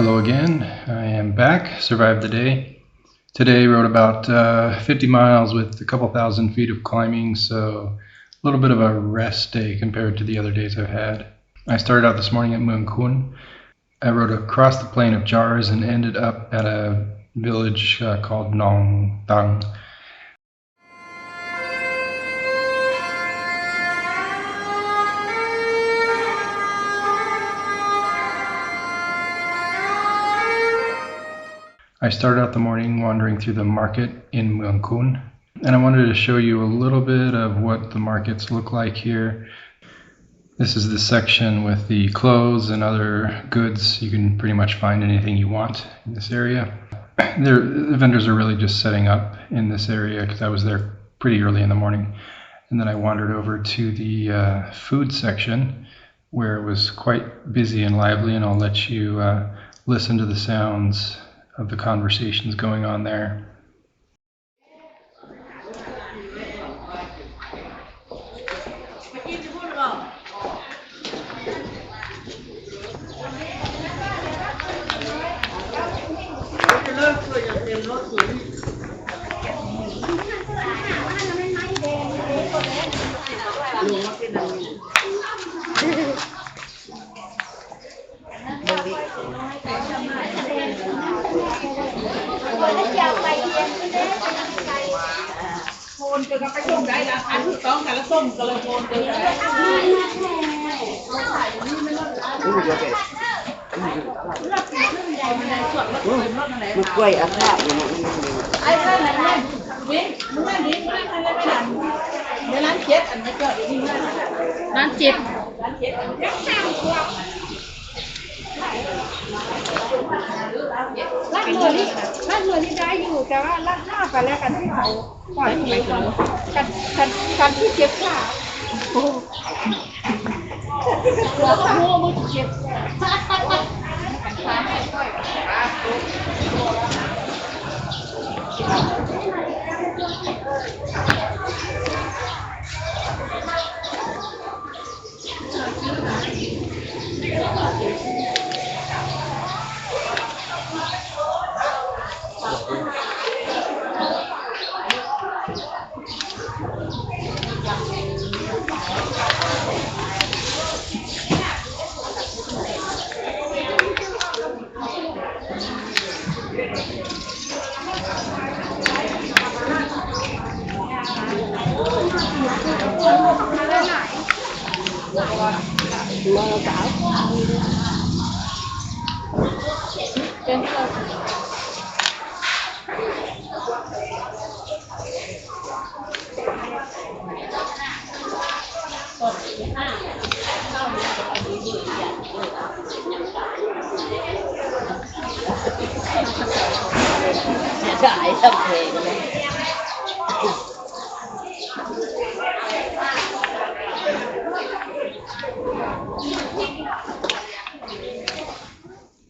Hello again, I am back, survived the day. Today rode about 50 miles with a couple thousand feet of climbing, so a little bit of a rest day compared to the other days I've had. I started out this morning at Meuang Khoun. I rode across the plain of jars and ended up at a village called Nong Tang. I started out the morning wandering through the market in Meuang Khoun, and I wanted to show you a little bit of what the markets look like here. This is the section with the clothes and other goods. You can pretty much find anything you want in this area. The vendors are really just setting up in this area because I was there pretty early in the morning. And then I wandered over to the food section where it was quite busy and lively, and I'll let you listen to the sounds of the conversations going on there.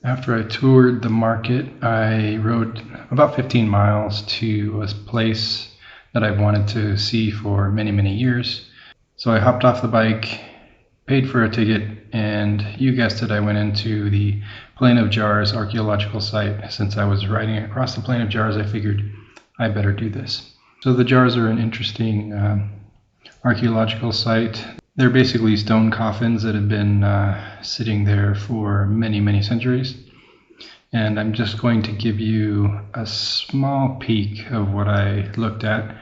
After I toured the market, I rode about 15 miles to a place that I've wanted to see for many, many years. So I hopped off the bike, paid for a ticket, and you guessed it, I went into the Plain of Jars archaeological site. Since I was riding across the Plain of Jars, I figured I better do this. So the jars are an interesting archaeological site. They're basically stone coffins that have been sitting there for many, many centuries. And I'm just going to give you a small peek of what I looked at.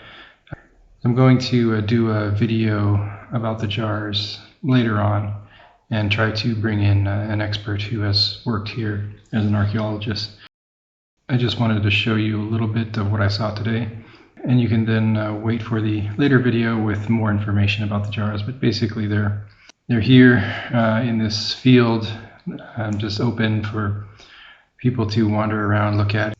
I'm going to do a video about the jars later on and try to bring in an expert who has worked here as an archaeologist. I just wanted to show you a little bit of what I saw today, and you can then wait for the later video with more information about the jars. But basically they're here in this field, just open for people to wander around, look at.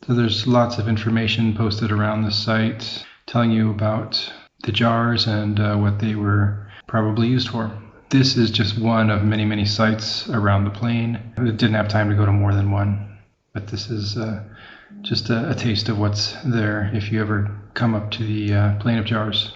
So there's lots of information posted around the site telling you about the jars and what they were probably used for. This is just one of many, many sites around the plain. I didn't have time to go to more than one, but this is just a taste of what's there if you ever come up to the Plain of Jars.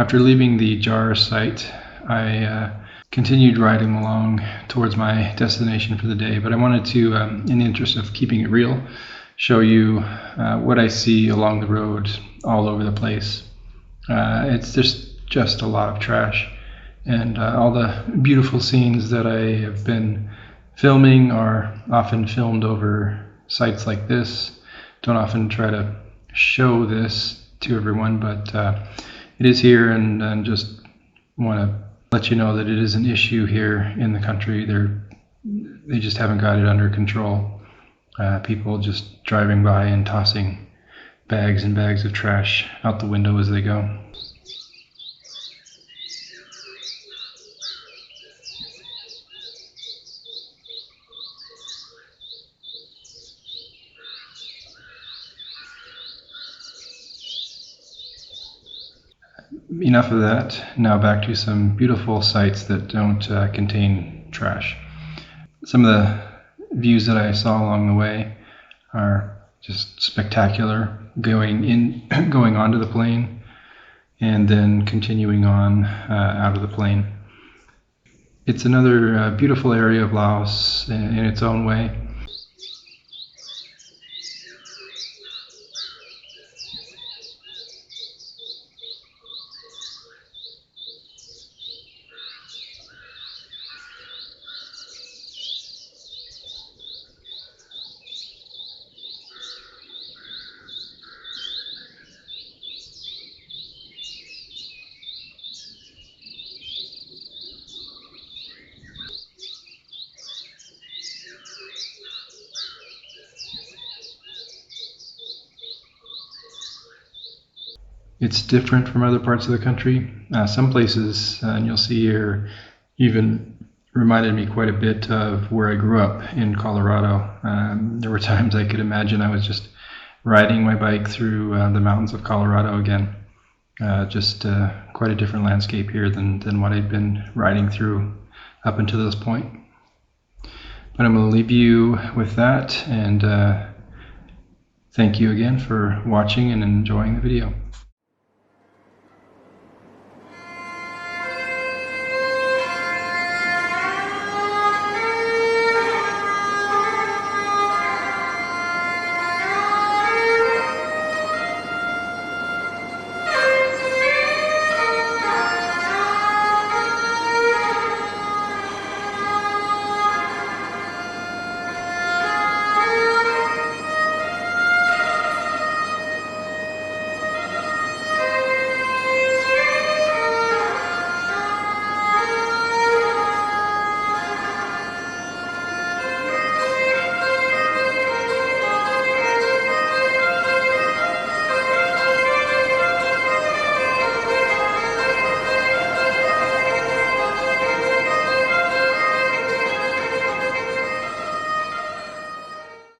After leaving the jar site, I continued riding along towards my destination for the day, but I wanted to, in the interest of keeping it real, show you what I see along the road all over the place. It's just a lot of trash, and all the beautiful scenes that I have been filming are often filmed over sites like this. Don't often try to show this to everyone, but it is here, and just want to let you know that it is an issue here in the country. They just haven't got it under control. People just driving by and tossing bags and bags of trash out the window as they go. Enough of that. Now back to some beautiful sites that don't contain trash. Some of the views that I saw along the way are just spectacular. Going onto the plane and then continuing on out of the plane. It's another beautiful area of Laos in its own way. It's different from other parts of the country. Some places, and you'll see here, even reminded me quite a bit of where I grew up in Colorado. There were times I could imagine I was just riding my bike through the mountains of Colorado again. Just quite a different landscape here than what I'd been riding through up until this point. But I'm going to leave you with that, and thank you again for watching and enjoying the video.